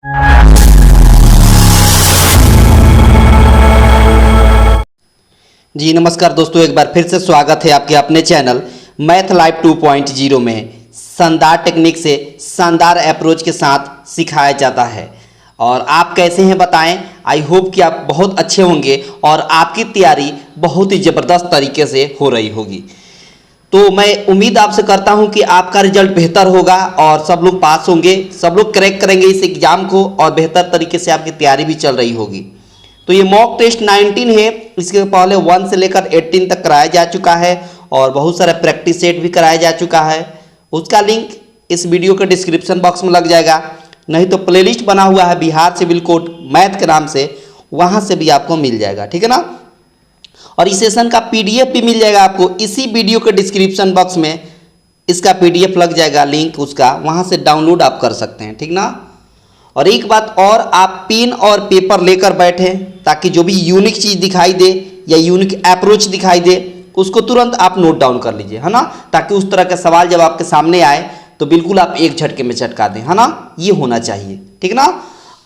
जी नमस्कार दोस्तों, एक बार फिर से स्वागत है आपके अपने चैनल मैथ लाइव 2.0 में। शानदार टेक्निक से शानदार अप्रोच के साथ सिखाया जाता है। और आप कैसे हैं बताएं। आई होप कि आप बहुत अच्छे होंगे और आपकी तैयारी बहुत ही ज़बरदस्त तरीके से हो रही होगी। तो मैं उम्मीद आपसे करता हूं कि आपका रिजल्ट बेहतर होगा और सब लोग पास होंगे, सब लोग क्रैक करेंगे इस एग्ज़ाम को और बेहतर तरीके से आपकी तैयारी भी चल रही होगी। तो ये मॉक टेस्ट 19 है, इसके पहले 1 से लेकर 18 तक कराया जा चुका है और बहुत सारा प्रैक्टिस सेट भी कराया जा चुका है। उसका लिंक इस वीडियो के डिस्क्रिप्शन बॉक्स में लग जाएगा, नहीं तो प्लेलिस्ट बना हुआ है बिहार सिविल कोड मैथ के नाम से, वहाँ से भी आपको मिल जाएगा, ठीक है ना। और इस सेशन का PDF भी मिल जाएगा आपको इसी वीडियो के डिस्क्रिप्शन बॉक्स में, इसका PDF लग जाएगा लिंक उसका, वहाँ से डाउनलोड आप कर सकते हैं, ठीक ना। और एक बात और, आप पेन और पेपर लेकर बैठें ताकि जो भी यूनिक चीज़ दिखाई दे या यूनिक अप्रोच दिखाई दे उसको तुरंत आप नोट डाउन कर लीजिए, है ना, ताकि उस तरह का सवाल जब आपके सामने आए तो बिल्कुल आप एक झटके में चटका दें, है ना। ये होना चाहिए, ठीक ना।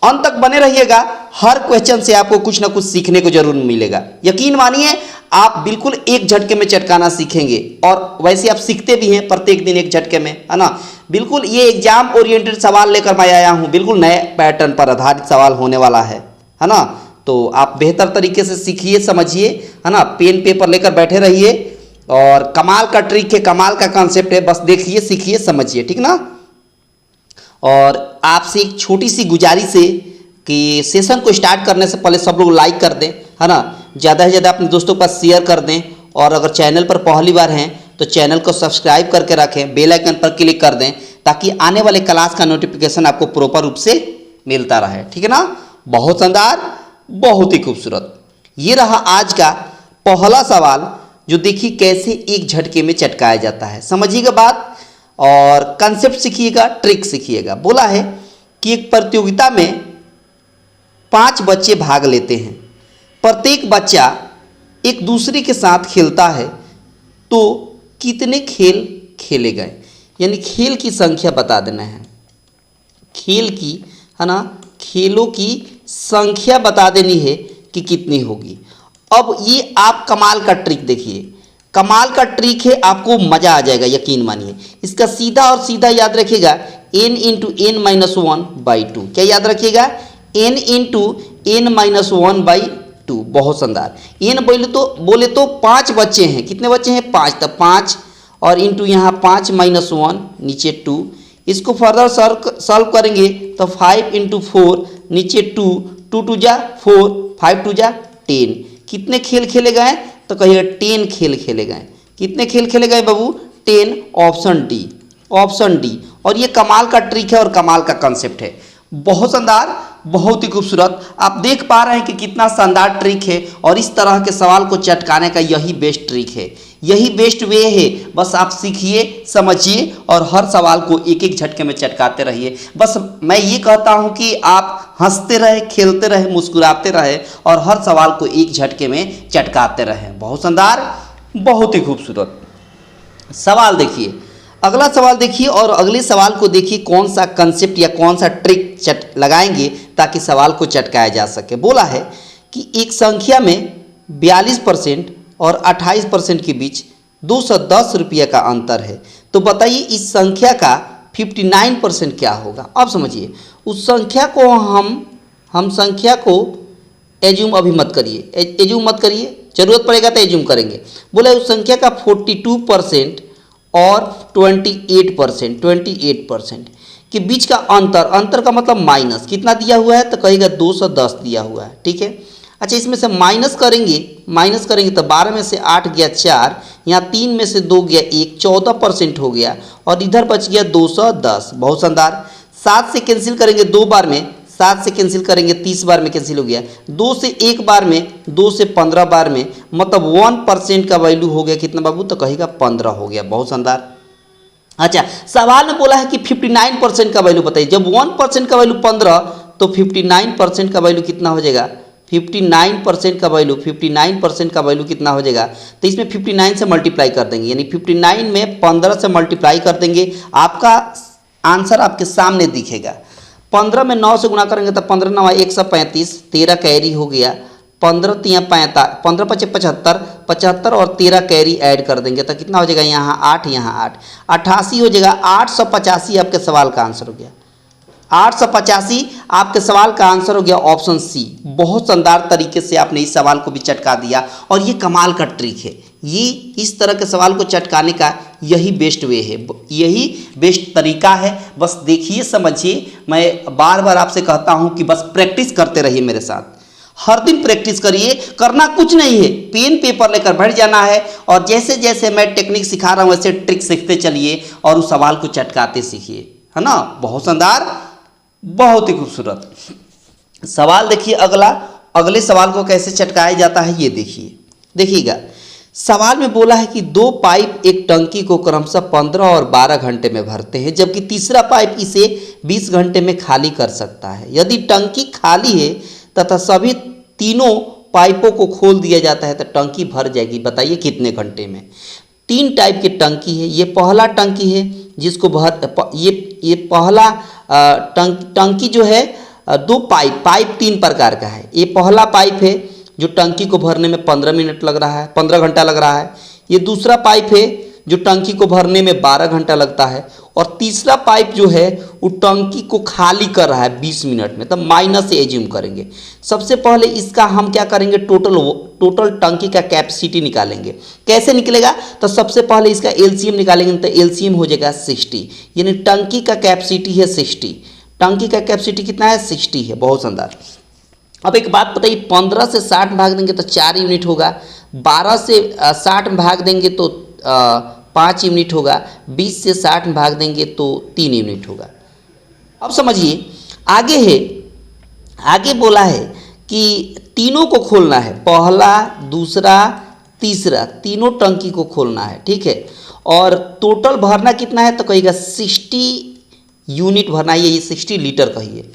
अंत तक बने रहिएगा, हर क्वेश्चन से आपको कुछ ना कुछ सीखने को जरूर मिलेगा। यकीन मानिए आप बिल्कुल एक झटके में चटकाना सीखेंगे और वैसे आप सीखते भी हैं प्रत्येक दिन एक झटके में, है ना। बिल्कुल ये एग्जाम ओरिएंटेड सवाल लेकर मैं आया हूँ, बिल्कुल नए पैटर्न पर आधारित सवाल होने वाला है ना। तो आप बेहतर तरीके से सीखिए, समझिए, है ना। पेन पेपर लेकर बैठे रहिए और कमाल का ट्रिक है, कमाल का कॉन्सेप्ट है, बस देखिए, सीखिए, समझिए, ठीक ना। और आपसे एक छोटी सी गुजारिश है कि सेशन को स्टार्ट करने से पहले सब लोग लाइक कर दें, है ना, ज़्यादा से ज़्यादा अपने दोस्तों के पास शेयर कर दें। और अगर चैनल पर पहली बार हैं तो चैनल को सब्सक्राइब करके रखें, बेल आइकन पर क्लिक कर दें ताकि आने वाले क्लास का नोटिफिकेशन आपको प्रॉपर रूप से मिलता रहे, ठीक है ना। बहुत शानदार, बहुत ही खूबसूरत। ये रहा आज का पहला सवाल, जो देखिए कैसे एक झटके में चटकाया जाता है। समझिएगा बात और कंसेप्ट सीखिएगा, ट्रिक सीखिएगा। बोला है कि एक प्रतियोगिता में 5 बच्चे भाग लेते हैं, प्रत्येक बच्चा एक दूसरे के साथ खेलता है, तो कितने खेल खेले गए, यानी खेल की संख्या बता देना है। खेल की, है ना, खेलों की संख्या बता देनी है कि कितनी होगी। अब ये आप कमाल का ट्रिक देखिए, कमाल का ट्रिक है, आपको मज़ा आ जाएगा, यकीन मानिए। इसका सीधा और सीधा याद रखिएगा, n × n-1/2। क्या याद रखिएगा, n × n-1/2। बहुत शानदार। n बोले तो 5 बच्चे हैं, कितने बच्चे हैं, 5, तब 5 और इंटू यहाँ 5 - 1 नीचे 2। इसको फर्दर सॉल्व करेंगे तो 5 × 4 नीचे 2, 2 2 जा 4, 5 2 जा 10। कितने खेल खेले गए, तो कहिएगा 10 खेल खेले गए। कितने खेल खेले गए बाबू, 10। Option D, option D. और ये कमाल का ट्रिक है और कमाल का कंसेप्ट है, बहुत शानदार, बहुत ही खूबसूरत। आप देख पा रहे हैं कि कितना शानदार ट्रिक है और इस तरह के सवाल को चटकाने का यही बेस्ट ट्रिक है, यही बेस्ट वे है। बस आप सीखिए, समझिए और हर सवाल को एक एक झटके में चटकाते रहिए। बस मैं ये कहता हूँ कि आप हंसते रहे, खेलते रहे, मुस्कुराते रहे और हर सवाल को एक झटके में चटकाते रहें। बहुत शानदार, बहुत ही खूबसूरत। सवाल देखिए, अगला सवाल देखिए और अगले सवाल को देखिए कौन सा कंसेप्ट या कौन सा ट्रिक लगाएंगे ताकि सवाल को चटकाया जा सके। बोला है कि एक संख्या में 42% और 28% के बीच 210 रुपये का अंतर है, तो बताइए इस संख्या का 59% क्या होगा। अब समझिए, उस संख्या को हम संख्या को एज्यूम अभी मत करिए, एज्यूम मत करिए, जरूरत पड़ेगा तो एज्यूम करेंगे। बोले उस संख्या का 42% और 28% के बीच का अंतर का मतलब माइनस कितना दिया हुआ है, तो कहेगा 210 दिया हुआ है, ठीक है। अच्छा, इसमें से माइनस करेंगे तो 12 में से 8 गया 4, यहाँ 3 में से 2 गया 1, 14% हो गया और इधर बच गया 210। बहुत शानदार। 7 से कैंसिल करेंगे 2 बार में, 7 से कैंसिल करेंगे 30 बार में कैंसिल हो गया, 2 से 1 बार में, 2 से 15 बार में, मतलब 1% का वैल्यू हो गया कितना बाबू, तो कहेगा 15 हो गया। बहुत शानदार। अच्छा, सवाल में बोला है कि 59% का वैल्यू बताइए। जब 1% का वैल्यू 15 तो 59% का वैल्यू कितना हो जाएगा, 59% का वैल्यू कितना हो जाएगा, तो इसमें 59 से मल्टीप्लाई कर देंगे, यानी 59 में 15 से मल्टीप्लाई कर देंगे, आपका आंसर आपके सामने दिखेगा। 15 में 9 से गुणा करेंगे तो 15 9 135, 13 कैरी हो गया, 15 3 45, 15 5 75, 75 और 13 कैरी ऐड कर देंगे तो कितना हो जाएगा, यहाँ 8 यहाँ 8, 88 हो जाएगा। 885 आपके सवाल का आंसर हो गया। 885 आपके सवाल का आंसर हो गया ऑप्शन सी। बहुत शानदार तरीके से आपने इस सवाल को भी चटका दिया और ये कमाल का ट्रिक है। ये इस तरह के सवाल को चटकाने का यही बेस्ट वे है, यही बेस्ट तरीका है। बस देखिए समझिए, मैं बार बार आपसे कहता हूँ कि बस प्रैक्टिस करते रहिए मेरे साथ, हर दिन प्रैक्टिस करिए। करना कुछ नहीं है, पेन पेपर लेकर बैठ जाना है और जैसे जैसे मैं टेक्निक सिखा रहा हूँ वैसे ट्रिक सीखते चलिए और उस सवाल को चटकाते सीखिए, है ना। बहुत शानदार, बहुत ही खूबसूरत सवाल। देखिए अगले सवाल को कैसे चटकाया जाता है ये देखिएगा। सवाल में बोला है कि 2 पाइप एक टंकी को क्रमशः 15 और 12 घंटे में भरते हैं, जबकि तीसरा पाइप इसे 20 घंटे में खाली कर सकता है। यदि टंकी खाली है तथा सभी तीनों पाइपों को खोल दिया जाता है तो टंकी भर जाएगी। बताइए कितने घंटे में। 3 टाइप की टंकी है। ये पहला टंकी है जिसको ये पहला टंकी जो है 2 पाइप 3 प्रकार का है। ये पहला पाइप है जो टंकी को भरने में 15 मिनट लग रहा है, 15 घंटा लग रहा है। ये दूसरा पाइप है जो टंकी को भरने में 12 घंटा लगता है और तीसरा पाइप जो है वो टंकी को खाली कर रहा है 20 मिनट में। तब माइनस से एज्यूम करेंगे। सबसे पहले इसका हम क्या करेंगे, टोटल टंकी का कैपेसिटी निकालेंगे। कैसे निकलेगा, तो सबसे पहले इसका एलसीएम निकालेंगे तो एलसीएम हो जाएगा 60, यानी टंकी का कैपेसिटी है 60। टंकी का कैपेसिटी कितना है, 60 है। बहुत शानदार। अब एक बात बताइए, 15 से 60 भाग देंगे तो 4 यूनिट होगा, 12 से 60 भाग देंगे तो 5 यूनिट होगा, 20 से 60 भाग देंगे तो 3 यूनिट होगा। अब समझिए आगे है, आगे बोला है कि तीनों को खोलना है, पहला दूसरा तीसरा तीनों टंकी को खोलना है, ठीक है। और टोटल भरना कितना है तो कहिएगा 60 यूनिट भरना है, ये 60 लीटर कहिए।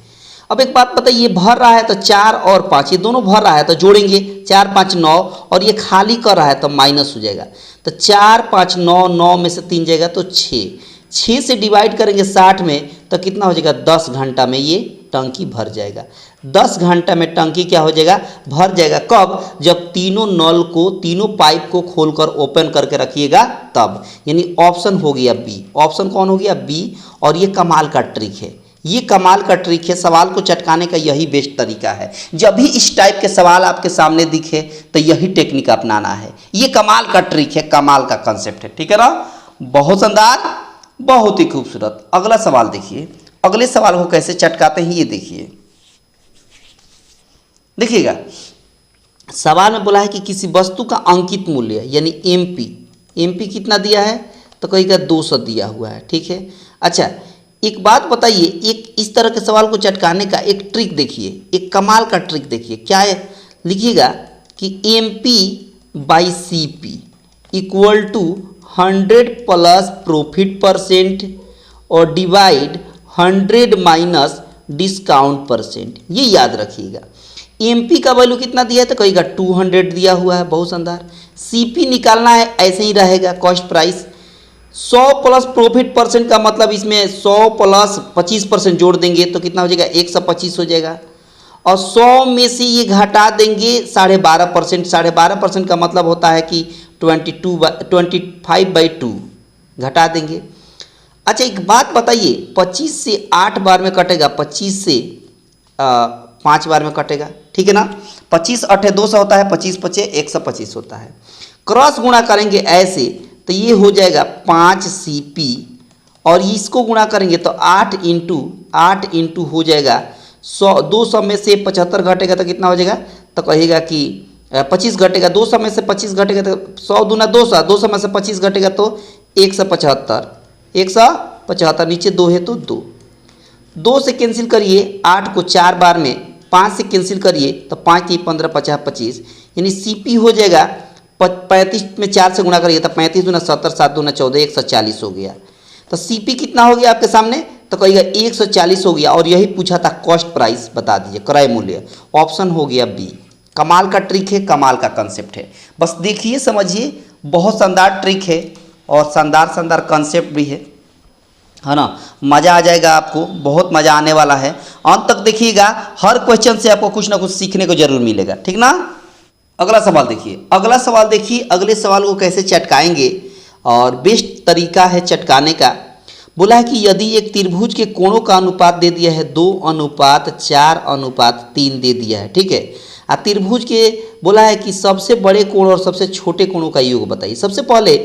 अब एक बात बताइए, भर रहा है तो 4 और 5 ये दोनों भर रहा है तो जोड़ेंगे 4 5 9 और ये खाली कर रहा है तो माइनस हो जाएगा। तो 4 5 9, 9 में से 3 जाएगा तो 6 से डिवाइड करेंगे 60 में तो कितना हो जाएगा, 10 घंटा में ये टंकी भर जाएगा। 10 घंटा में टंकी क्या हो जाएगा, भर जाएगा। कब, जब तीनों नल को, तीनों पाइप को खोलकर ओपन करके रखिएगा तब। यानी ऑप्शन हो गया बी। ऑप्शन कौन हो गया, बी। और ये कमाल का ट्रिक है, ये कमाल का ट्रिक है। सवाल को चटकाने का यही बेस्ट तरीका है। जब भी इस टाइप के सवाल आपके सामने दिखे तो यही टेक्निक अपनाना है। ये कमाल का ट्रिक है, कमाल का कंसेप्ट है, ठीक है ना। बहुत शानदार, बहुत ही खूबसूरत। अगला सवाल देखिए, अगले सवाल को कैसे चटकाते हैं ये देखिएगा। सवाल में बोला है कि किसी वस्तु का अंकित मूल्य यानी एमपी कितना दिया है तो कहिएगा 200 दिया हुआ है, ठीक है। अच्छा एक बात बताइए, एक इस तरह के सवाल को चटकाने का एक ट्रिक देखिए, एक कमाल का ट्रिक देखिए। क्या है, लिखिएगा कि MP/CP equal to 100 plus profit percent और डिवाइड 100 माइनस डिस्काउंट परसेंट। ये याद रखिएगा। MP का वैल्यू कितना दिया है तो कहिएगा 200 दिया हुआ है। बहुत शानदार। CP निकालना है, ऐसे ही रहेगा, cost price. 100 plus profit percent का मतलब इसमें 100 प्लस 25% जोड़ देंगे तो कितना हो जाएगा, 125 हो जाएगा। और 100 में से ये घटा देंगे 12.5%। 12.5% का मतलब होता है कि 25/2 घटा देंगे। अच्छा एक बात बताइए, 25 से 8 बार में कटेगा, 25 से 5 बार में कटेगा, ठीक है ना। 25 8 200 होता है, 25 5 125 होता है। क्रॉस गुणा करेंगे ऐसे तो ये हो जाएगा 5CP और इसको गुणा करेंगे तो 8 इंटू हो जाएगा 100। 200 में से 75 घटेगा तो कितना हो जाएगा तो कहेगा कि 25 घटेगा। 200 में से 25 घटेगा तो 100 दूना 200, 200 में से 25 घटेगा तो 175, नीचे 2 है तो 2 से कैंसिल करिए 8 को 4 बार में, 5 से कैंसिल करिए तो 5 की 15 50 25, यानी CP हो जाएगा 35 में 4 से गुणा करिए तो 35 दूना 70, 7 दूना 14, 140 हो गया। तो CP कितना हो गया आपके सामने तो कहिएगा 140 हो गया। और यही पूछा था कॉस्ट प्राइस बता दीजिए, क्रय मूल्य। ऑप्शन हो गया बी। कमाल का ट्रिक है, कमाल का कंसेप्ट है। बस देखिए समझिए, बहुत शानदार ट्रिक है और शानदार कंसेप्ट भी है। है ना। मज़ा आ जाएगा, आपको बहुत मज़ा आने वाला है। अंत तक देखिएगा, हर क्वेश्चन से आपको कुछ ना कुछ सीखने को जरूर मिलेगा, ठीक ना। अगला सवाल देखिए, अगला सवाल देखिए, अगले सवाल को कैसे चटकाएंगे और बेस्ट तरीका है चटकाने का। बोला है कि यदि एक त्रिभुज के कोणों का अनुपात दे दिया है 2:4:3 दे दिया है, ठीक है। और त्रिभुज के बोला है कि सबसे बड़े कोण और सबसे छोटे कोणों का योग बताइए। सबसे पहले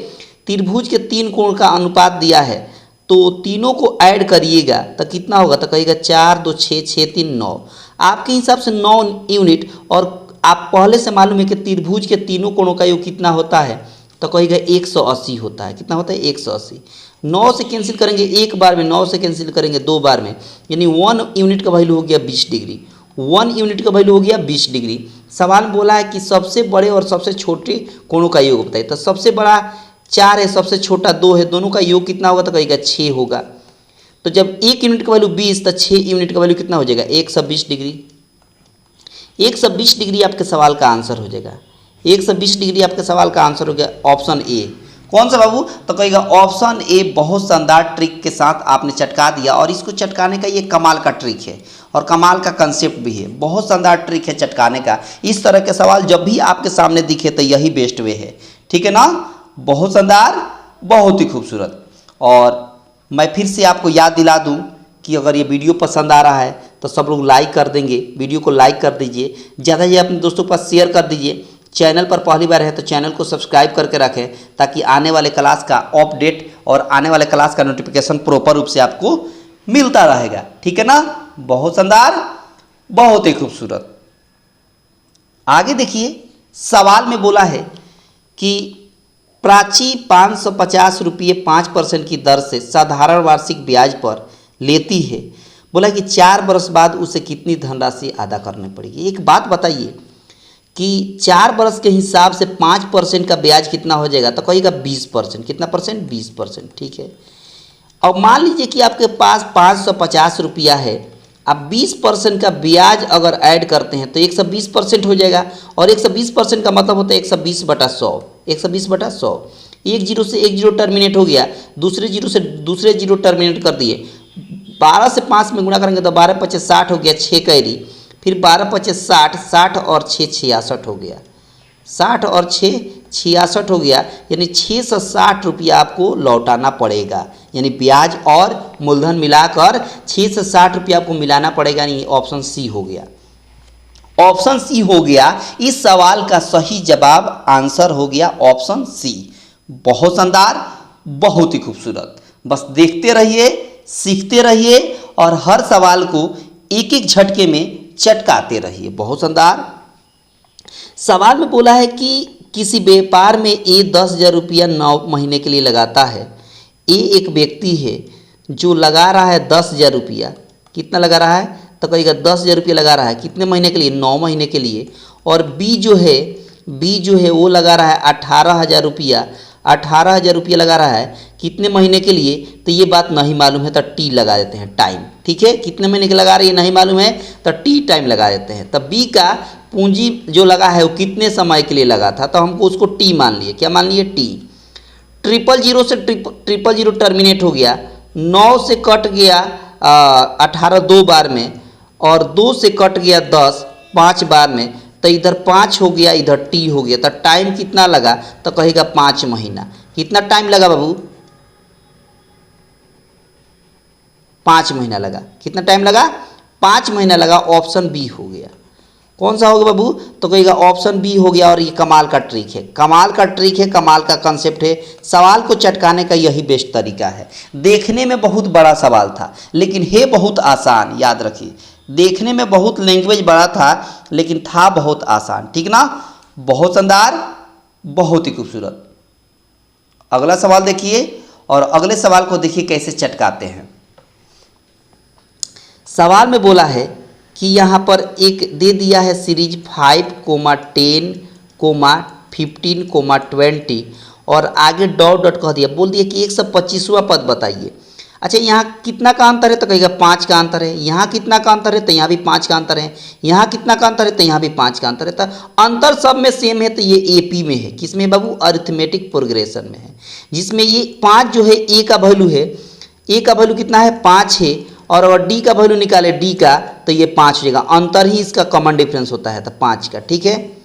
त्रिभुज के 3 कोण का अनुपात दिया है, तो तीनों को ऐड करिएगा तो कितना होगा, तो कहिएगा 4 2 6 6 3 9। आपके हिसाब से 9 यूनिट, और आप पहले से मालूम है कि त्रिभुज के तीनों कोणों का योग कितना होता है, तो कहिएगा 180 होता है। कितना होता है, 180। 9 से कैंसिल करेंगे एक बार में, 9 से कैंसिल करेंगे 2 बार में, यानी 1 यूनिट का वैल्यू हो गया 20 डिग्री। 1 यूनिट का वैल्यू हो गया 20 डिग्री। सवाल में बोला है कि सबसे बड़े और सबसे छोटे कोणों का योग बताइए। तो सबसे बड़ा 4 है, सबसे छोटा 2 है, दोनों का योग कितना होगा, तो कहिएगा 6 होगा। तो जब 1 यूनिट का वैल्यू 20, तो 6 यूनिट का वैल्यू कितना हो जाएगा, 120 डिग्री। 120 डिग्री आपके सवाल का आंसर हो जाएगा। 120 डिग्री आपके सवाल का आंसर हो गया ऑप्शन ए। कौन सा बाबू, तो कहेगा ऑप्शन ए। बहुत शानदार ट्रिक के साथ आपने चटका दिया, और इसको चटकाने का ये कमाल का ट्रिक है और कमाल का कंसेप्ट भी है। बहुत शानदार ट्रिक है चटकाने का। इस तरह के सवाल जब भी आपके सामने दिखे तो यही बेस्ट वे है, ठीक है ना। बहुत शानदार, बहुत ही खूबसूरत। और मैं फिर से आपको याद दिला दूं कि अगर ये वीडियो पसंद आ रहा है तो सब लोग लाइक कर देंगे, वीडियो को लाइक कर दीजिए, ज़्यादा से अपने दोस्तों के पास शेयर कर दीजिए। चैनल पर पहली बार है तो चैनल को सब्सक्राइब करके रखें, ताकि आने वाले क्लास का अपडेट और आने वाले क्लास का नोटिफिकेशन प्रॉपर रूप से आपको मिलता रहेगा, ठीक है ना। बहुत शानदार, बहुत ही खूबसूरत। आगे देखिए, सवाल में बोला है कि प्राची 550 रुपये 5% की दर से साधारण वार्षिक ब्याज पर लेती है। बोला कि 4 वर्ष बाद उसे कितनी धनराशि अदा करनी पड़ेगी। एक बात बताइए कि 4 वर्ष के हिसाब से 5% का ब्याज कितना हो जाएगा, तो कहिएगा 20%। कितना परसेंट, 20%, ठीक है। अब मान लीजिए कि आपके पास 550 रुपया है, अब 20% का ब्याज अगर ऐड करते हैं तो 120% हो जाएगा। और 120% का मतलब होता है 120/100। 120/100, एक जीरो से एक जीरो टर्मिनेट हो गया, दूसरे जीरो से दूसरे जीरो टर्मिनेट कर दिए। 12 से 5 में गुणा करेंगे तो 12 × 5 = 60 हो गया, 6 कैरी। फिर 12 × 5 = 60, 60 और 6 = 66 हो गया, 60 और 6 66 हो गया। यानी 660 रुपया आपको लौटाना पड़ेगा, यानी ब्याज और मूलधन मिलाकर 660 रुपया आपको मिलाना पड़ेगा। यानी ऑप्शन सी हो गया, ऑप्शन सी हो गया। इस सवाल का सही जवाब आंसर हो गया ऑप्शन सी। बहुत शानदार, बहुत ही खूबसूरत। बस देखते रहिए, सीखते रहिए और हर सवाल को एक एक झटके में चटकाते रहिए। बहुत शानदार। सवाल में बोला है कि किसी व्यापार में ए 10,000 रुपया 9 महीने के लिए लगाता है। ए एक व्यक्ति है जो लगा रहा है 10,000 रुपया। कितना लगा रहा है, तो कहिएगा 10,000 रुपया लगा रहा है। कितने महीने के लिए, 9 महीने के लिए। और बी जो है वो लगा रहा है 18,000 रुपया। 18,000 रुपया लगा रहा है कितने महीने के लिए, तो ये बात नहीं मालूम है तो टी लगा देते हैं, टाइम, ठीक है। कितने महीने के लगा रहे हैं नहीं मालूम है तो टी टाइम लगा देते हैं। तब बी का पूंजी जो लगा है वो कितने समय के लिए लगा था, तो हमको उसको टी मान लिए। क्या मान लिए, टी। 000 से 000 टर्मिनेट हो गया, 9 से कट गया 18 2 बार में, और 2 से कट गया 10 5 बार में, तो इधर 5 हो गया, इधर टी हो गया। तो टाइम कितना लगा, तो कहेगा 5 महीना। कितना टाइम लगा बाबू, 5 महीना लगा। कितना टाइम लगा, 5 महीना लगा। ऑप्शन बी हो गया। कौन सा होगा बाबू, तो कहेगा ऑप्शन बी हो गया। और ये कमाल का ट्रिक है, कमाल का ट्रिक है, कमाल का कंसेप्ट है। सवाल को चटकाने का यही बेस्ट तरीका है। देखने में बहुत बड़ा सवाल था लेकिन है बहुत आसान। याद रखिए, देखने में बहुत लैंग्वेज बड़ा था लेकिन था बहुत आसान, ठीक ना। बहुत शानदार, बहुत ही खूबसूरत। अगला सवाल देखिए और अगले सवाल को देखिए कैसे चटकाते हैं। सवाल में बोला है कि यहाँ पर एक दे दिया है सीरीज 5, 10, 15, 20 और आगे डॉट डॉट कह दिया। बोल दिया कि 125वां पद बताइए। अच्छा, यहाँ कितना का अंतर है, तो कहेगा 5 का अंतर है। यहाँ कितना का अंतर है, तो यहाँ भी 5 का अंतर है। यहाँ कितना का अंतर है, तो यहाँ भी 5 का अंतर है। तो अंतर सब में सेम है, तो ये एपी में है। किसमें बाबू, अरिथमेटिक प्रोग्रेशन में है, जिसमें ये 5 जो है ए का वैल्यू है, ए का वैल्यू कितना है 5 है, और अगर डी का वैल्यू निकाले डी का तो ये 5 हो जाएगा, अंतर ही इसका कॉमन डिफरेंस होता है तो 5 का। ठीक है,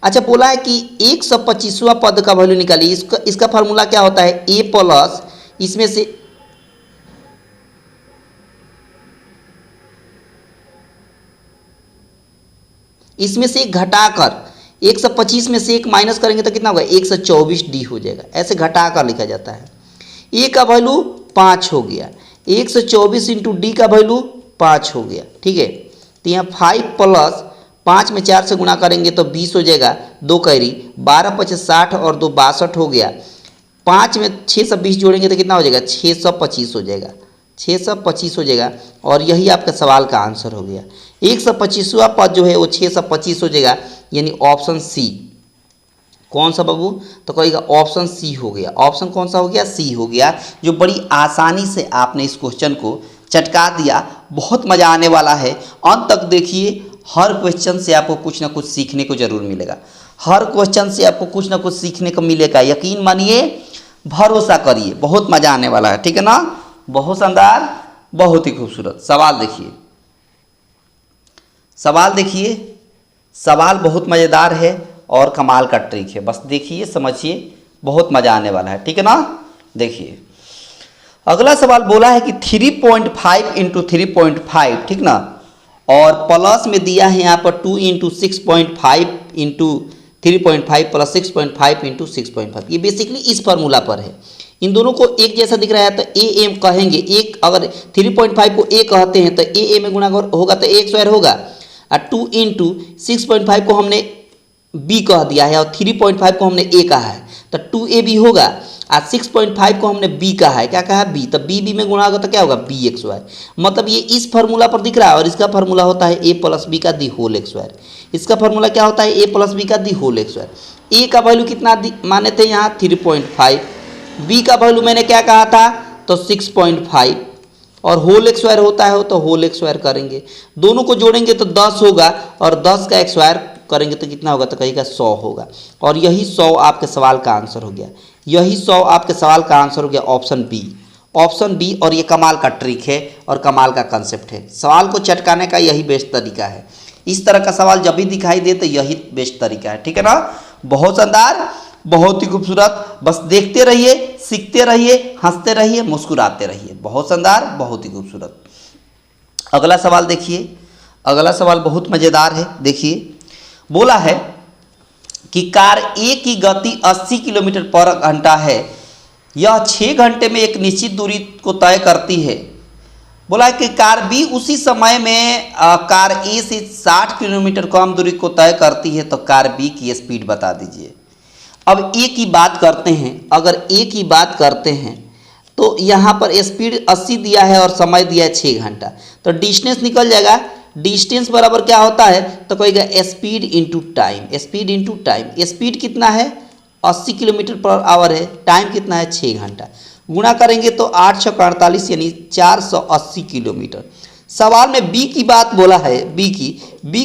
अच्छा बोला है कि 125वां पद का वैल्यू निकालिए। इसका फार्मूला क्या होता है, ए प्लस इसमें से एक घटाकर 125 में से एक माइनस करेंगे तो कितना होगा 124 डी हो जाएगा, ऐसे घटाकर लिखा जाता है। ए का वैल्यू 5 हो गया, 124 इंटू डी का वैल्यू 5 हो गया। ठीक है, तो यहाँ 5 प्लस 5 में 4 से गुणा करेंगे तो 20 हो जाएगा, 2 कैरी 12 5 60 और 2 62 हो गया। 5 में 6 से 20 जोड़ेंगे तो कितना हो जाएगा 625 हो जाएगा, 625 हो जाएगा। और यही आपका सवाल का आंसर हो गया। 125वां पद जो है वो 625 हो जाएगा, यानी ऑप्शन सी। कौन सा बाबू, तो कहेगा ऑप्शन सी हो गया। ऑप्शन कौन सा हो गया, सी हो गया, जो बड़ी आसानी से आपने इस क्वेश्चन को चटका दिया। बहुत मज़ा आने वाला है, अंत तक देखिए। हर क्वेश्चन से आपको कुछ ना कुछ सीखने को जरूर मिलेगा, हर क्वेश्चन से आपको कुछ ना कुछ सीखने को मिलेगा, यकीन मानिए, भरोसा करिए, बहुत मज़ा आने वाला है। ठीक है ना, बहुत शानदार, बहुत ही खूबसूरत। सवाल देखिए, सवाल देखिए, सवाल बहुत मज़ेदार है और कमाल का ट्रिक है, बस देखिए समझिए, बहुत मज़ा आने वाला है। ठीक है ना, देखिए अगला सवाल बोला है कि 3.5 इंटू 3.5, ठीक ना, और प्लस में दिया है यहाँ पर 2 इंटू 6.5 इंटू 3.5 प्लस 6.5 इंटू 6.5। ये बेसिकली इस फार्मूला पर है। इन दोनों को एक जैसा दिख रहा है तो ए एम कहेंगे, एक अगर 3.5 को ए कहते हैं तो ए में गुणा होगा तो 1 स्क्वायर होगा, और 2 इंटू 6.5 को हमने बी कह दिया है और 3.5 को हमने ए कहा है तो 2ab होगा, और 6.5 को हमने बी कहा है, क्या कहा है बी, तो बी में गुणा होगा तो क्या होगा bxy। मतलब ये इस फार्मूला पर दिख रहा है, और इसका फार्मूला होता है a प्लस बी का दी होल स्क्वायर। इसका फार्मूला क्या होता है a प्लस बी का दी होल स्क्वायर। ए का वैल्यू कितना माने थे यहाँ 3.5, बी का वैल्यू मैंने क्या कहा था तो 6.5, और होल स्क्वायर होता है तो होल स्क्वायर करेंगे, दोनों को जोड़ेंगे तो 10 होगा, और 10 का स्क्वायर करेंगे तो कितना होगा तो कहेगा 100 होगा। और यही 100 आपके सवाल का आंसर हो गया, यही 100 आपके सवाल का आंसर हो गया, ऑप्शन बी, ऑप्शन बी। और ये कमाल का ट्रिक है और कमाल का कंसेप्ट है, सवाल को चटकाने का यही बेस्ट तरीका है। इस तरह का सवाल जब भी दिखाई दे तो यही बेस्ट तरीका है। ठीक है ना, बहुत शानदार, बहुत ही खूबसूरत। बस देखते रहिए, सीखते रहिए, हंसते रहिए, मुस्कुराते रहिए। बहुत शानदार, बहुत ही खूबसूरत। अगला सवाल देखिए, अगला सवाल बहुत मज़ेदार है। देखिए बोला है कि कार ए की गति 80 किलोमीटर पर घंटा है, यह 6 घंटे में एक निश्चित दूरी को तय करती है। बोला है कि कार बी उसी समय में कार ए से 60 किलोमीटर कम दूरी को तय करती है, तो कार बी की स्पीड बता दीजिए। अब ए की बात करते हैं, अगर ए की बात करते हैं तो यहाँ पर स्पीड 80 दिया है और समय दिया है 6 घंटा, तो डिस्टेंस निकल जाएगा। डिस्टेंस बराबर क्या होता है तो कहेगा speed into time, speed into time. Speed कितना है 80 किलोमीटर पर आवर है, टाइम कितना है 6 घंटा, गुणा करेंगे तो 8 6 48 यानी 480 किलोमीटर। सवाल में बी की बात बोला है, बी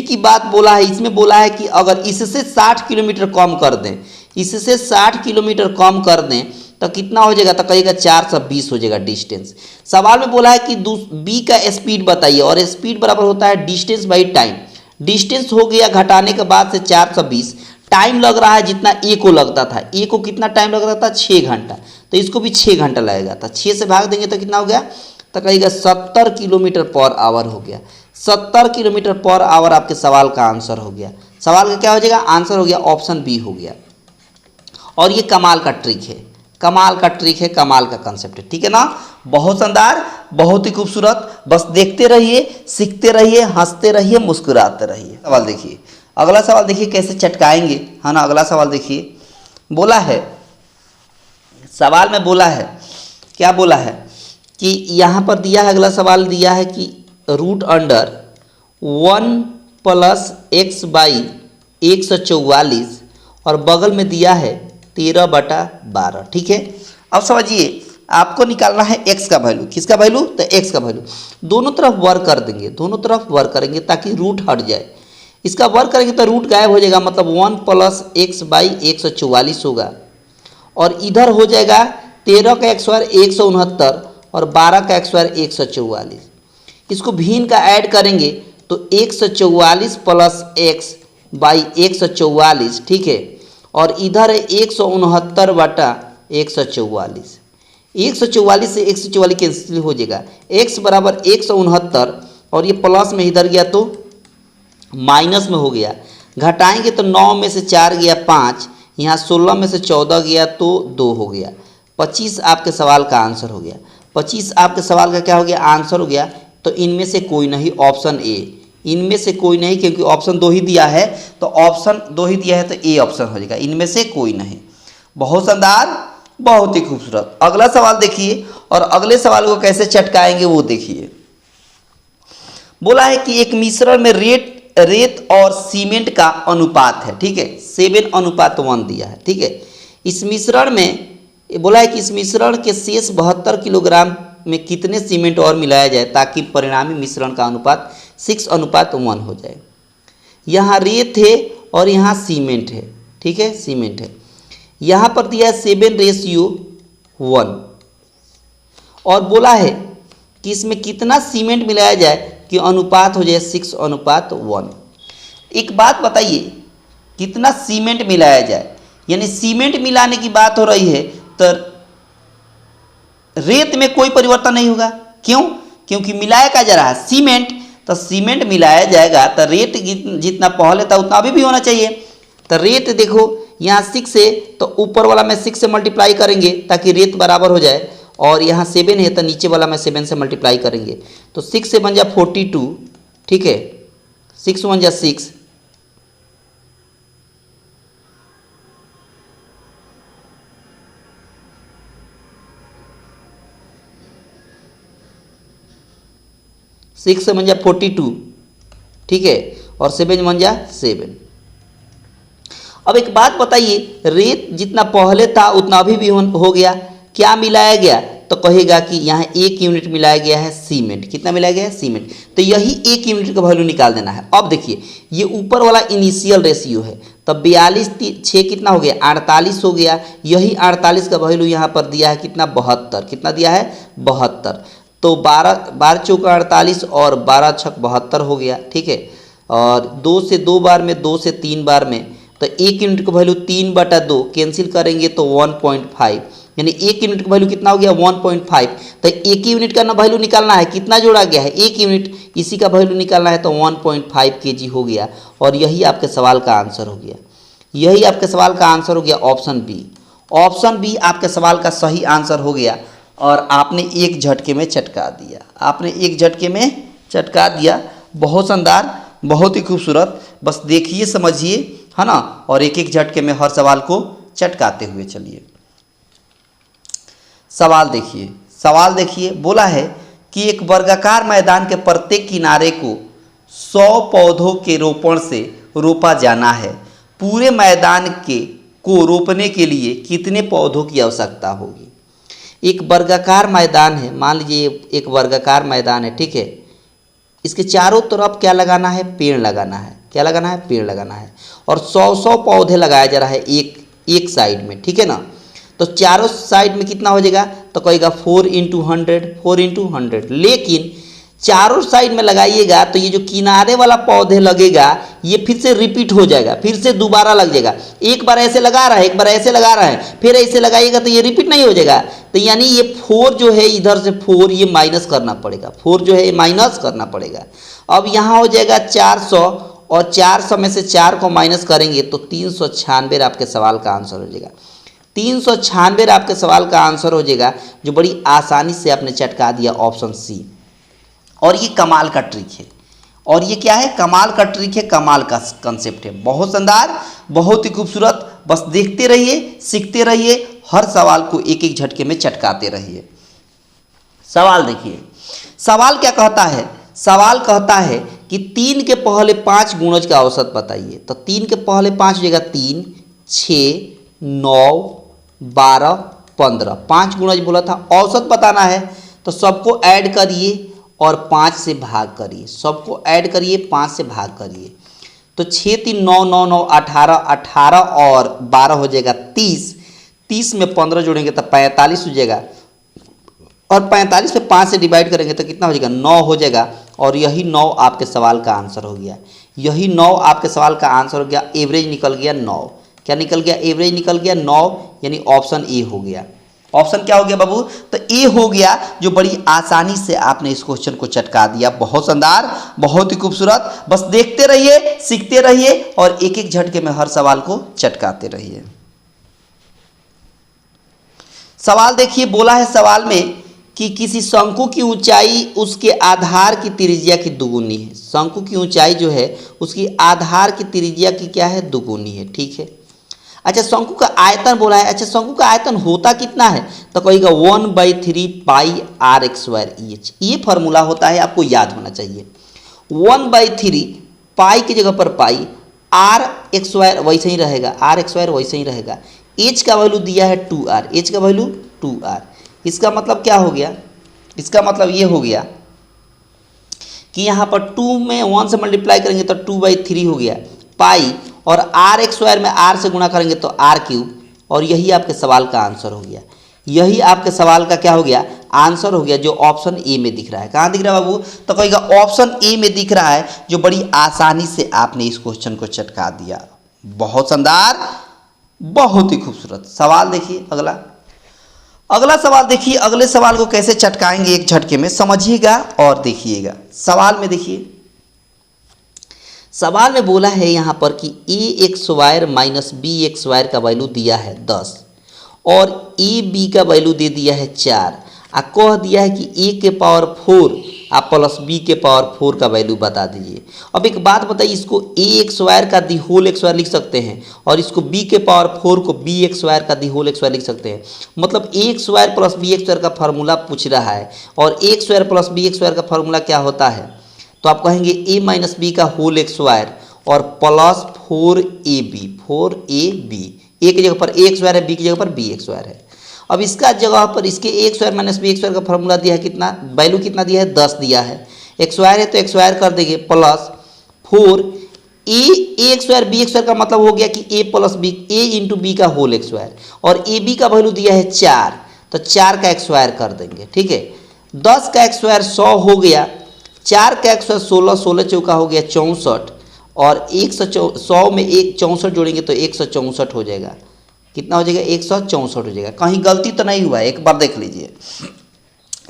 की बात बोला है, इसमें बोला है कि अगर इससे 60 किलोमीटर कम कर दें, इससे 60 किलोमीटर कम कर दें तो कितना हो जाएगा तो कहेगा 420 हो जाएगा डिस्टेंस। सवाल में बोला है कि बी का स्पीड बताइए, और स्पीड बराबर होता है डिस्टेंस बाई टाइम। डिस्टेंस हो गया घटाने के बाद से 420, टाइम लग रहा है जितना ए को लगता था, ए को कितना टाइम लग रहा था 6 घंटा, तो इसको भी 6 घंटा लगेगा, तो 6 से भाग देंगे तो कितना हो गया तो कहेगा 70 किलोमीटर पर आवर हो गया। 70 किलोमीटर पर आवर आपके सवाल का आंसर हो गया। सवाल का क्या हो जाएगा, आंसर हो गया ऑप्शन बी हो गया। और ये कमाल का ट्रिक है, कमाल का ट्रिक है, कमाल का कंसेप्ट है। ठीक है ना, बहुत शानदार, बहुत ही खूबसूरत। बस देखते रहिए, सीखते रहिए, हंसते रहिए, मुस्कुराते रहिए। सवाल देखिए, अगला सवाल देखिए कैसे चटकाएंगे, है ना। अगला सवाल देखिए, बोला है, सवाल में बोला है, क्या बोला है कि यहाँ पर दिया है, अगला सवाल दिया है कि root under 1 plus x by 144, और बगल में दिया है 13/12। ठीक है, अब समझिए आपको निकालना है x का वैल्यू, किसका वैल्यू तो x का वैल्यू। दोनों तरफ वर्क कर देंगे, दोनों तरफ वर्क करेंगे ताकि रूट हट जाए। इसका वर्क करेंगे तो रूट गायब हो जाएगा, मतलब 1 प्लस एक्स बाई 144 होगा, और इधर हो जाएगा 13 का x स्क्वायर 169, और 12 का स्क्वायर 144। इसको भिन्न का ऐड करेंगे तो 144 प्लस एक्स बाई 144, ठीक है। और इधर है 169 बटा 144। 144 से 144 कैंसिल हो जाएगा, x बराबर 169 और ये प्लस में इधर गया तो माइनस में हो गया। घटाएंगे तो 9 में से 4 गया 5, यहाँ 16 में से 14 गया तो 2 हो गया। 25 आपके सवाल का आंसर हो गया। 25 आपके सवाल का क्या हो गया, आंसर हो गया। तो इनमें से कोई नहीं, ऑप्शन ए। इनमें से कोई नहीं, क्योंकि ऑप्शन 2 ही दिया है, तो ऑप्शन 2 ही दिया है तो ए ऑप्शन हो जाएगा। इनमें से कोई नहीं। बहुत शानदार, बहुत ही खूबसूरत। अगला सवाल देखिए, और अगले सवाल को कैसे चटकाएंगे वो देखिए। बोला है कि एक मिश्रण में रेत और सीमेंट का अनुपात है, ठीक है, 7:1 दिया है, ठीक है। इस मिश्रण में बोला है कि इस मिश्रण के शेष 72 किलोग्राम में कितने सीमेंट और मिलाया जाए ताकि परिणामी मिश्रण का अनुपात 6:1 हो जाए। यहाँ रेत है और यहाँ सीमेंट है, ठीक है, सीमेंट है। यहाँ पर दिया है 7:1 और बोला है कि इसमें कितना सीमेंट मिलाया जाए कि अनुपात हो जाए 6:1। एक बात बताइए, कितना सीमेंट मिलाया जाए, यानी सीमेंट मिलाने की बात हो रही है तो रेत में कोई परिवर्तन नहीं होगा। क्यों? क्योंकि मिलाया क्या जा रहा है, सीमेंट। तो सीमेंट मिलाया जाएगा तो रेत जितना पहले था उतना अभी भी होना चाहिए। तो रेत देखो यहाँ 6 है तो ऊपर वाला में 6 से मल्टीप्लाई करेंगे ताकि रेत बराबर हो जाए, और यहाँ 7 है तो नीचे वाला में 7 से मल्टीप्लाई करेंगे तो 6 से बन जाए 42, ठीक है, 6 बन जाए 6, सिक्स से बन जाए 42, ठीक है, और 7 बन जाए 7। अब एक बात बताइए, रेत जितना पहले था उतना अभी भी हो गया, क्या मिलाया गया? तो कहेगा कि यहाँ 1 यूनिट मिलाया गया है सीमेंट। कितना मिलाया गया है? सीमेंट। तो यही 1 यूनिट का वैल्यू निकाल देना है। अब देखिए ये ऊपर वाला इनिशियल रेशियो है, तब 42 6 कितना हो गया? 48 हो गया। यही 48 का वैल्यू यहाँ पर दिया है कितना? 72। कितना दिया है? 72। तो 12 चौका 48 और 12 छक 72 हो गया, ठीक है। और 2 से 2 बार में, 2 से 3 बार में, तो 1 यूनिट का वैल्यू 3/2 कैंसिल करेंगे तो 1.5, यानी 1 यूनिट का वैल्यू कितना हो गया? 1.5। तो 1 यूनिट का ना वैल्यू निकालना है, कितना जोड़ा गया है? 1 यूनिट, इसी का वैल्यू निकालना है तो 1.5 kg हो गया। और यही आपके सवाल का आंसर हो गया। यही आपके सवाल का आंसर हो गया, ऑप्शन बी। ऑप्शन बी आपके सवाल का सही आंसर हो गया और आपने एक झटके में चटका दिया। आपने एक झटके में चटका दिया। बहुत शानदार, बहुत ही खूबसूरत। बस देखिए, समझिए, है ना, और एक एक झटके में हर सवाल को चटकाते हुए चलिए। सवाल देखिए, सवाल देखिए। बोला है कि एक वर्गाकार मैदान के प्रत्येक किनारे को 100 पौधों के रोपण से रोपा जाना है। पूरे मैदान को रोपने के लिए कितने पौधों की आवश्यकता होगी? एक वर्गाकार मैदान है, मान लीजिए एक वर्गाकार मैदान है, ठीक है। इसके चारों तरफ क्या लगाना है? पेड़ लगाना है। क्या लगाना है? पेड़ लगाना है। और 100 पौधे लगाया जा रहा है एक साइड में, ठीक है ना। तो चारों साइड में कितना हो जाएगा? तो कहेगा 4 × 100, 4 × 100। लेकिन चारों साइड में लगाइएगा तो ये जो किनारे वाला पौधे लगेगा ये फिर से रिपीट हो जाएगा, फिर से दोबारा लग जाएगा। एक बार ऐसे लगा रहा है, एक बार ऐसे लगा रहा है, फिर ऐसे लगाइएगा तो ये रिपीट नहीं हो जाएगा। तो यानी ये 4 जो है, इधर से 4 ये माइनस करना पड़ेगा, 4 जो है ये माइनस करना पड़ेगा। अब यहाँ हो जाएगा 400, और 400 में से 4 को माइनस करेंगे तो 396 आपके सवाल का आंसर हो जाएगा। 396 आपके सवाल का आंसर हो जाएगा, जो बड़ी आसानी से आपने चटका दिया, ऑप्शन सी। और ये कमाल का ट्रिक है, और ये क्या है? कमाल का ट्रिक है, कमाल का कंसेप्ट है। बहुत शानदार, बहुत ही खूबसूरत। बस देखते रहिए, सीखते रहिए, हर सवाल को एक एक झटके में चटकाते रहिए। सवाल देखिए, सवाल क्या कहता है? सवाल कहता है कि 3 के पहले 5 गुणज का औसत बताइए। तो 3 के पहले 5 हो जाएगा 3, 6, 9, 12, 15। 5 गुणज बोला था, औसत बताना है। तो सबको ऐड करिए और 5 से भाग करिए। सबको ऐड करिए, 5 से भाग करिए। तो 6 3 9 9 9 18, 18 और 12 हो जाएगा 30। 30 में 15 जोड़ेंगे तो 45 हो जाएगा। और 45 पे 5 से डिवाइड करेंगे तो कितना हो जाएगा, 9 हो जाएगा। और यही 9 आपके सवाल का आंसर हो गया। यही 9 आपके सवाल का आंसर हो गया। एवरेज निकल गया 9। क्या निकल गया, एवरेज निकल गया 9, यानी ऑप्शन ए हो गया। ऑप्शन क्या हो गया बाबू, तो ए हो गया, जो बड़ी आसानी से आपने इस क्वेश्चन को चटका दिया। बहुत शानदार, बहुत ही खूबसूरत। बस देखते रहिए, सीखते रहिए और एक एक झटके में हर सवाल को चटकाते रहिए। सवाल देखिए, बोला है सवाल में कि किसी शंकु की ऊंचाई उसके आधार की त्रिज्या की दुगुनी है। शंकु की ऊंचाई जो है उसकी आधार की त्रिज्या की क्या है, दुगुनी है। ठीक है। अच्छा, शंकु का आयतन बोला है। अच्छा, शंकु का आयतन होता कितना है, तो कहेगा 1/3 pi r x square e h. ये फॉर्मूला होता है, आपको याद होना चाहिए। 1/3 पाई की जगह पर पाई, आर एक्स स्क्वायर वैसे ही रहेगा, आर एक्स स्क्वायर वैसे ही रहेगा। एच का वैल्यू दिया है 2r, एच का वैल्यू 2r। इसका मतलब क्या हो गया, इसका मतलब ये हो गया कि यहाँ पर 2 में 1 से मल्टीप्लाई करेंगे तो 2/3 हो गया पाई, और आर एक्स स्क्वायर में आर से गुणा करेंगे तो आर क्यूब। और यही आपके सवाल का आंसर हो गया। यही आपके सवाल का क्या हो गया, आंसर हो गया, जो ऑप्शन ए में दिख रहा है। कहाँ दिख रहा है बाबू, तो कहेगा ऑप्शन ए में दिख रहा है, जो बड़ी आसानी से आपने इस क्वेश्चन को चटका दिया। बहुत शानदार, बहुत ही खूबसूरत। सवाल देखिए अगला। अगला सवाल देखिए, अगले सवाल को कैसे चटकाएंगे एक झटके में, समझिएगा और देखिएगा। सवाल में देखिए, सवाल में बोला है यहाँ पर कि a x square minus b x square का वैल्यू दिया है 10 और ए बी का वैल्यू दे दिया है 4। आ कह दिया है कि ए के पावर 4 आप प्लस बी के पावर 4 का वैल्यू बता दीजिए। अब एक बात बताइए, इसको ए एक्स स्क्वायर का दी होल एक्स स्क्वायर लिख सकते हैं और इसको बी के पावर 4 को बी एक्स स्क्वायर का दी होल एक्स स्क्वायर लिख सकते हैं। मतलब a x square plus b x square का फार्मूला पूछ रहा है, और a x square plus b x square का फार्मूला क्या होता है, तो आप कहेंगे ए माइनस बी का होल एक्स स्क्वायर और प्लस 4ab, 4ab। ए की जगह पर ए एक्स स्क्वायर है, बी की जगह पर बी एक्स स्क्वायर है। अब इसका जगह पर इसके a x square minus b x square का फॉर्मूला दिया है कितना, वैल्यू कितना दिया है, 10 दिया है। एक्स स्क्वायर है तो एक्स स्क्वायर कर देंगे, plus 4 a x square b x square का मतलब हो गया कि a plus b, a into b का होल एक्स स्क्वायर, और ए बी का वैल्यू दिया है 4, तो 4 का एक्स स्क्वायर कर देंगे। ठीक है, 10 का एक्स स्क्वायर 100 हो गया, 4 का एक्स स्क्वायर 16, 16 चौका हो गया 64, और 100 में 64 जोड़ेंगे तो 164 हो जाएगा। कितना हो जाएगा, 164 हो जाएगा। कहीं गलती तो नहीं हुआ है, एक बार देख लीजिए,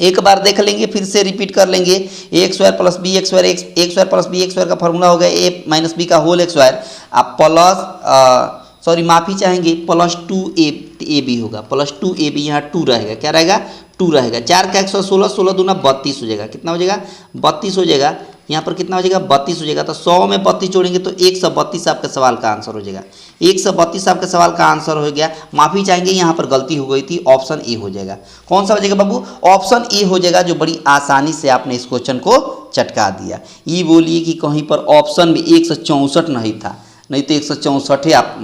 एक बार देख लेंगे, फिर से रिपीट कर लेंगे। A x square plus b x square, x square plus b x square का फॉर्मूला हो गया ए माइनस बी का होल एक्स स्क्वायर, आप प्लस सॉरी माफ़ी चाहेंगे, प्लस 2ab होगा, प्लस 2ab, यहाँ 2 रहेगा, क्या रहेगा, 2 रहेगा। 4 का 116, 16 दूना 32 हो जाएगा। कितना हो जाएगा, 32 हो जाएगा। यहाँ पर कितना हो जाएगा, 32 हो जाएगा। तो 100 में 32 जोड़ेंगे तो 132 आपके सवाल का आंसर हो जाएगा। 132 आपके सवाल का आंसर हो गया। माफ़ी चाहेंगे, यहाँ पर गलती हो गई थी, ऑप्शन ए हो जाएगा। कौन सा हो जाएगा बाबू, ऑप्शन ए हो जाएगा, जो बड़ी आसानी से आपने इस क्वेश्चन को चटका दिया। ये बोलिए कि कहीं पर ऑप्शन में 164 नहीं था, नहीं तो 164 आप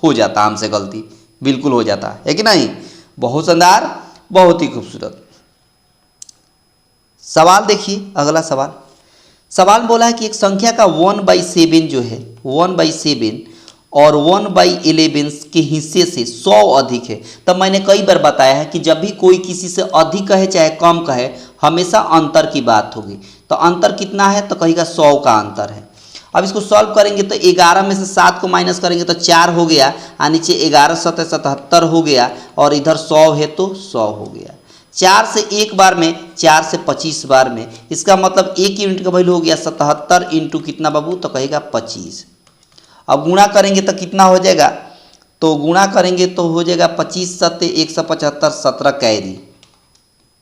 हो जाता, हमसे गलती बिल्कुल हो जाता है कि नहीं। बहुत शानदार, बहुत ही खूबसूरत। सवाल देखिए अगला सवाल। सवाल बोला है कि एक संख्या का 1/7 जो है, 1/7 और 1/11 के हिस्से से 100 अधिक है। तब मैंने कई बार बताया है कि जब भी कोई किसी से अधिक कहे चाहे कम कहे, हमेशा अंतर की बात होगी। तो अंतर कितना है, तो कहेगा 100 का अंतर है। अब इसको सॉल्व करेंगे तो 11 में से 7 को माइनस करेंगे तो 4 हो गया, और नीचे 11 7 77 हो गया, और इधर 100 है तो 100 हो गया। 4 से एक बार में, 4 से 25 बार में, इसका मतलब एक यूनिट का वैल्यू हो गया 77 इंटू कितना बाबू, तो कहेगा 25। अब गुणा करेंगे तो कितना हो जाएगा, तो गुणा करेंगे तो हो जाएगा 25 7 175, 17 कैरी,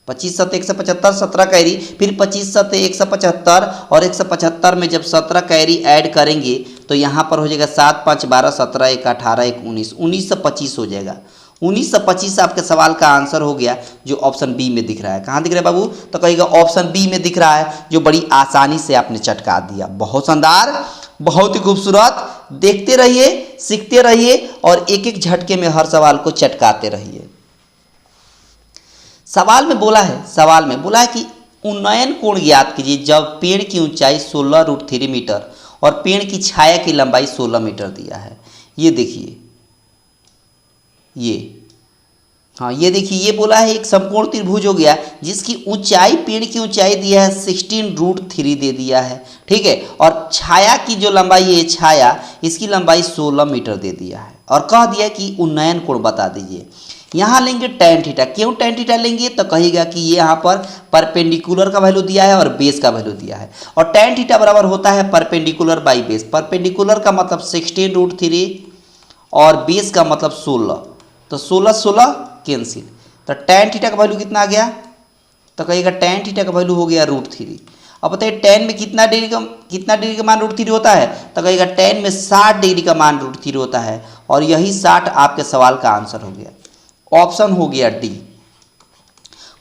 25 7 175, 17 कैरी, फिर 25 7 175, और 175 में जब 17 कैरी ऐड करेंगे तो यहाँ पर हो जाएगा 7 5 12 17 1 18 1 19, 1925 हो जाएगा। 1925 आपके सवाल का आंसर हो गया, जो ऑप्शन बी में दिख रहा है। कहाँ दिख रहा है बाबू, तो कहेगा ऑप्शन बी में दिख रहा है, जो बड़ी आसानी से आपने चटका दिया। बहुत शानदार, बहुत ही खूबसूरत। देखते रहिए, सीखते रहिए और एक एक झटके में हर सवाल को चटकाते रहिए। सवाल में बोला है कि उन्नयन कोण ज्ञात कीजिए जब पेड़ की ऊंचाई 16√3 मीटर और पेड़ की छाया की लंबाई 16 मीटर दिया है। ये देखिए, हाँ ये देखिए, ये बोला है एक समकोण त्रिभुज हो गया जिसकी ऊंचाई, पेड़ की ऊंचाई दिया है 16√3 दे दिया है, ठीक है। और छाया की जो लंबाई है, छाया इसकी लंबाई 16 मीटर दे दिया है और कह दिया कि उन्नयन कोण बता दीजिए। यहाँ लेंगे tan थीटा। क्यों tan थीटा लेंगे? तो कहेगा कि ये यहाँ पर परपेंडिकुलर का वैल्यू दिया है और बेस का वैल्यू दिया है, और tan थीटा बराबर होता है परपेंडिकुलर बाई बेस। परपेंडिकुलर का मतलब 16√3 और बेस का मतलब 16, तो 16 कैंसिल, तो tan थीटा का वैल्यू कितना आ गया? तो कहेगा tan थीटा का वैल्यू हो गया √3। अब बताइए tan में कितना डिग्री का मान √3 होता है? तो कहेगा tan में 60 डिग्री का मान √3 होता है, और यही 60 आपके सवाल का आंसर हो गया। ऑप्शन हो गया डी।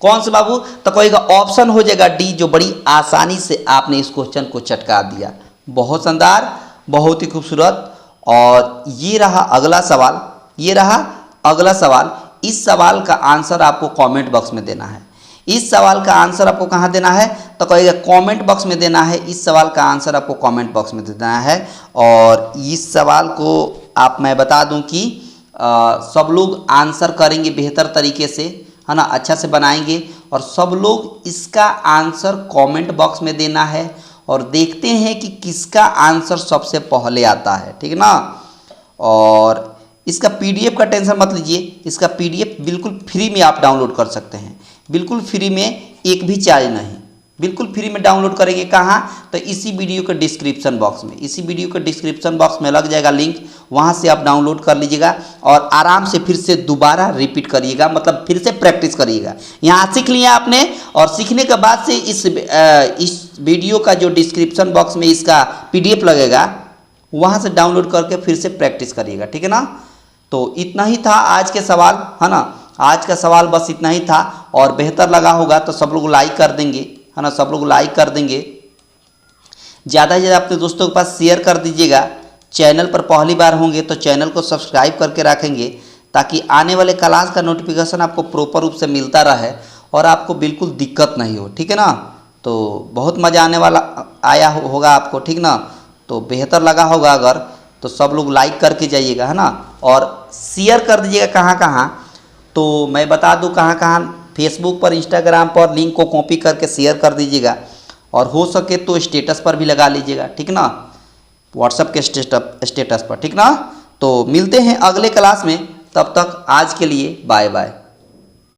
कौन सा बाबू? तो कहेगा ऑप्शन हो जाएगा डी, जो बड़ी आसानी से आपने इस क्वेश्चन को चटका दिया। बहुत शानदार, बहुत ही खूबसूरत। और ये रहा अगला सवाल, ये रहा अगला सवाल। इस सवाल का आंसर आपको कमेंट बॉक्स में देना है। इस सवाल का आंसर आपको कहाँ देना है? तो कहेगा कमेंट बॉक्स में देना है। इस सवाल का आंसर आपको कमेंट बॉक्स में देना है। और इस सवाल को मैं बता दूं कि सब लोग आंसर करेंगे बेहतर तरीके से, है ना, अच्छा से बनाएंगे, और सब लोग इसका आंसर कमेंट बॉक्स में देना है। और देखते हैं कि किसका आंसर सबसे पहले आता है, ठीक है ना। और इसका पीडीएफ का टेंशन मत लीजिए, इसका पीडीएफ बिल्कुल फ्री में आप डाउनलोड कर सकते हैं, बिल्कुल फ्री में, एक भी चार्ज नहीं, बिल्कुल फ्री में डाउनलोड करेंगे। कहाँ? तो इसी वीडियो के डिस्क्रिप्शन बॉक्स में, इसी वीडियो के डिस्क्रिप्शन बॉक्स में लग जाएगा लिंक, वहाँ से आप डाउनलोड कर लीजिएगा और आराम से फिर से दोबारा रिपीट करिएगा, मतलब फिर से प्रैक्टिस करिएगा। यहाँ सीख लिया आपने, और सीखने के बाद से इस वीडियो का जो डिस्क्रिप्शन बॉक्स में इसका पीडीएफ लगेगा, वहाँ से डाउनलोड करके फिर से प्रैक्टिस करिएगा, ठीक है ना। तो इतना ही था आज के सवाल, है ना, आज का सवाल बस इतना ही था। और बेहतर लगा होगा तो सब लोग लाइक कर देंगे, है ना, सब लोग लाइक कर देंगे। ज़्यादा से ज़्यादा अपने दोस्तों के पास शेयर कर दीजिएगा। चैनल पर पहली बार होंगे तो चैनल को सब्सक्राइब करके रखेंगे, ताकि आने वाले क्लास का नोटिफिकेशन आपको प्रॉपर रूप से मिलता रहे और आपको बिल्कुल दिक्कत नहीं हो, ठीक है ना। तो बहुत मज़ा आने वाला होगा आपको, ठीक ना। तो बेहतर लगा होगा अगर, तो सब लोग लाइक करके जाइएगा, है ना, और शेयर कर दीजिएगा कहाँ कहाँ। तो मैं बता दूँ कहाँ कहाँ, फेसबुक पर, इंस्टाग्राम पर लिंक को कॉपी करके शेयर कर दीजिएगा, और हो सके तो स्टेटस पर भी लगा लीजिएगा, ठीक ना, व्हाट्सएप के स्टेटस पर, ठीक ना। तो मिलते हैं अगले क्लास में, तब तक आज के लिए बाय बाय।